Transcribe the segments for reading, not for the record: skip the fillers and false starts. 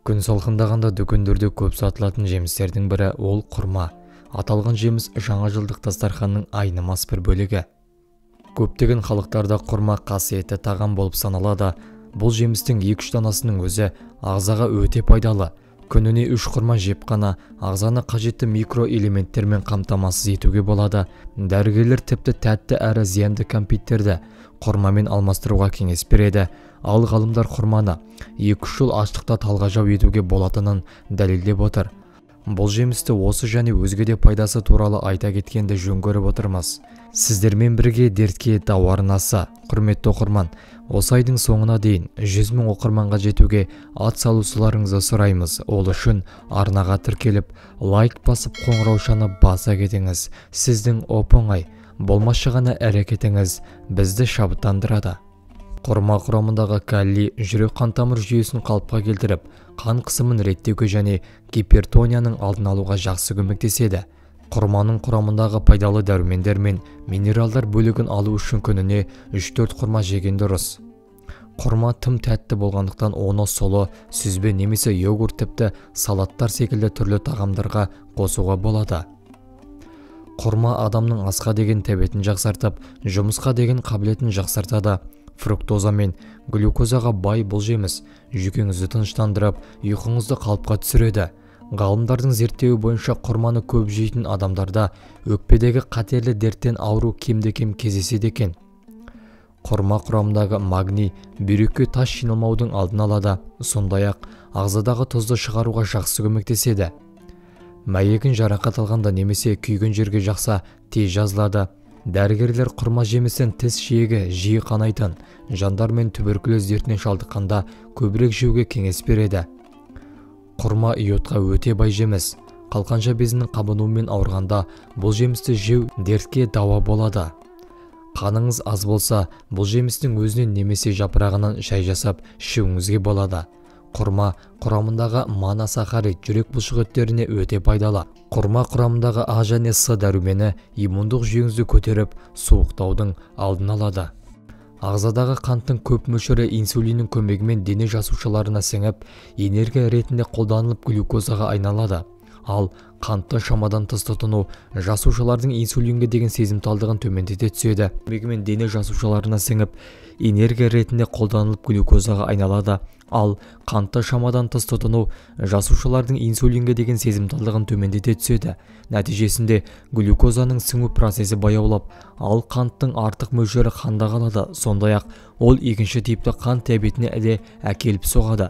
Күн салқындағанда дүкендерде көп сатылатын жемістердің бірі ол құрма. Аталған жеміс жаңа жылдық дастарханның айнымас бір бөлігі. Көптеген халықтарда құрма қасиетті тағам болып саналады. Бұл жемістің 2-3 данасының өзі ағзаға өте пайдалы. Күніне 3 құрма жеп қана ағзаны қажетті микроэлементтермен қамтамасыз етуге болады. Дәрігерлер тіпті тәтті әрі зиянды кәмпиттерді құрмамен алмастыруға кеңес береді. Ал ғалымдар құрманы 2-3 жыл аштықта талғажау етуге болатынын дәлелдеп отыр. Бұл жемісті осы және өзге де пайдасы туралы айта кеткенді жөн көріп отырмыз. Сіздермен бірге дертке дауа арнасы. Құрметті оқырман, осы айдың соңына дейін 100 000 оқырманға жетуге ат салушыларыңызды сұраймыз. Ол үшін арнаға тіркеліп, лайк басып, қоңыраушаны баса кетіңіз. Сіздің оп-оңай, болмашы ғана әрекетіңіз бізді шабыттандырады. Құрма құрамындағы калий жүрек қан-тамыр жүйесін қалыпқа келтіріп, қан қысымын реттеуге және гипертонияның алдын алуға жақсы көмектеседі. Құрманың құрамындағы пайдалы дәрумендер мен минералдар бөлігін алу үшін күніне 3-4 құрма жеген дұрыс. Құрма тым тәтті болғандықтан оны сұлы, сүзбе немесе йогурт тіпті салаттар секілді түрлі тағамдарға қосуға болады. Құрма адамның асқа деген тәбетін жақсартып, жұмысқа деген қабілетін жақсартады. Фруктоза мен глюкозаға бай бұл жеміс жүйкеңізді тыныштандырып, ұйқыңызды қалыпқа түсіреді. Ғалымдардың зерттеуі бойынша құрманы көп жейтін адамдарда өкпедегі қатерлі дерттен ауру кемде-кем кездеседі екен. Құрма құрамындағы магний бүйрекке тас жиналмаудың алдын алады, сондай-ақ ағзадағы тұзды шығаруға жақсы көмектеседі. Мәйегін жарақат алғанда немесе күйген жерге жақса тез жазылады. Дәрігерлер құрма жемістен тіс жиегі жиі қанайтын жандар мен туберкулез дертіне шалдыққанда көбірек жеуге кеңес береді. Құрма иодқа өте бай жеміс. Қалқанша безінің қабынуымен ауырғанда бұл жемісті жеу дертке дауа болады. Қаныңыз аз болса, бұл жемістің өзінен немесе жапырағынан шай жасап ішуіңізге болады. Құрма құрамындағы моносахарид жүрек бұлшықеттеріне өте пайдалы. Құрма құрамындағы А және С дәрумені иммундық жүйеңізді көтеріп, суықтаудың алдын алады. Ағзадағы қанттың көп мөлшері инсулиннің көмегімен дене жасушаларына сіңіп, энергия ретінде қолданылып глюкозаға айналады. Ал қантты шамадан тыс тұтыну жасушалардың инсулинге деген сезімталдығын төмендете түседі. Көмегімен дене жасушаларына сіңіп, энергия ретінде қолданылып глюкозаға айналады. Ал қантты шамадан тыс тұтыну жасушалардың инсулинге деген сезімталдығын төмендете түседі. Нәтижесінде глюкозаның сіңу процесі баяулап, ал қанттың артық мөлшері қанда қалады. Сондай-ақ ол екінші типті қант диабетіне де әкеліп соғады.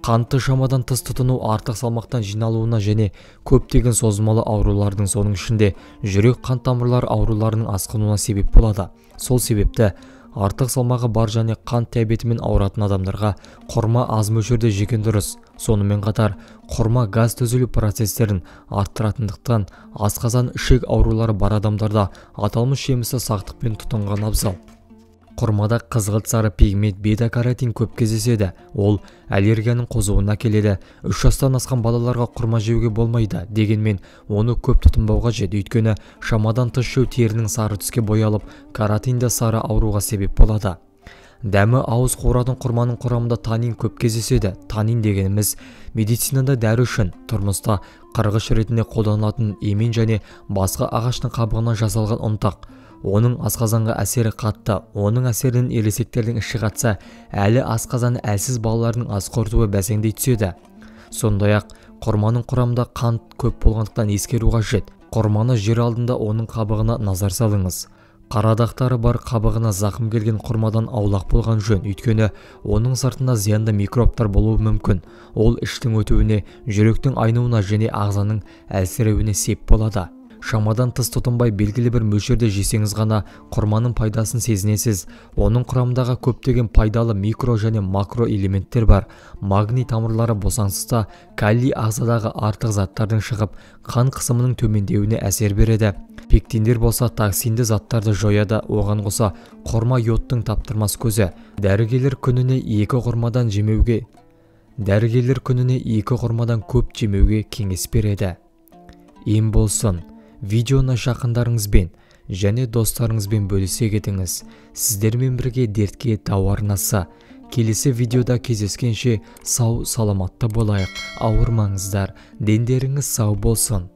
Қантты шамадан тыс тұтыну артық салмақтан жиналуына және көптеген созылмалы аурулардың соның ішінде жүрек қан тамырлары ауруларының асқынуына себеп болады. Сол себепті артық салмағы бар және қант диабетімен ауыратын адамдарға құрма аз мөлшерде жеген дұрыс. Сонымен қатар, құрма газ түзілу процестерін арттыратындықтан асқазан ішек аурулары бар адамдарда аталмыш жемісті сақтықпен тұтынған абзал. Құрмада қызғылт сары пигмент бета-каротин көп кездеседі. Ол аллергияның қозуына келеді. 3 жастан асқан балаларға құрма жеуге болмайды. Дегенмен, оны көп тұтынбауға қажет, өйткені шамадан тыс жеу терінің сары түске боялып, каротинді сары ауруға себеп болады. Дәмі ауыз қуыратын құрманың құрамында танин көп кездеседі. Танин дегеніміз медицинада дәрі үшін, тұрмыста қырғыш ретінде қолданылатын емен және басқа ағаштың қабығынан жасалған ұнтақ. Оның асқазанға әсері қатты. Оның әсерінен ересектердің іші қатса, әлі асқазаны әлсіз балалардың ас қорытуы бәсеңдей түседі. Сондай-ақ, құрманың құрамында қант көп болғандықтан ескеру қажет. Құрманы жер алдында оның қабығына назар салыңыз. Қарадақтары бар қабығына зақым келген құрмадан аулақ болған жөн, өйткені оның сыртында зиянды микробтар болуы мүмкін. Ол іштің өтуіне, жүректің айнуына және ағзаның әлсіреуіне сеп болады. Шамадан тыс тұтынбай белгілі бір мөлшерде жесеңіз ғана құрманың пайдасын сезінесіз. Оның құрамындағы көптеген пайдалы микро және макро элементтер бар. Магний тамырлары босаңсызда, калий ағзадағы артық заттардың шығып, қан қысымының төмендеуіне әсер береді. Пектиндер болса токсинді заттарды жояды. Оған қоса құрма йодтың таптырмас көзі. Дәрігерлер күніне 2 құрмадан көп жемеуге кеңес береді. Ем болсын. Видеоны жақындарыңызбен және достарыңызбен бөлісе кетіңіз. Сіздермен бірге дертке дау арнаса. Келесі видеода кездескенше сау саламатта болайық. Ауырмаңыздар, дендеріңіз сау болсын.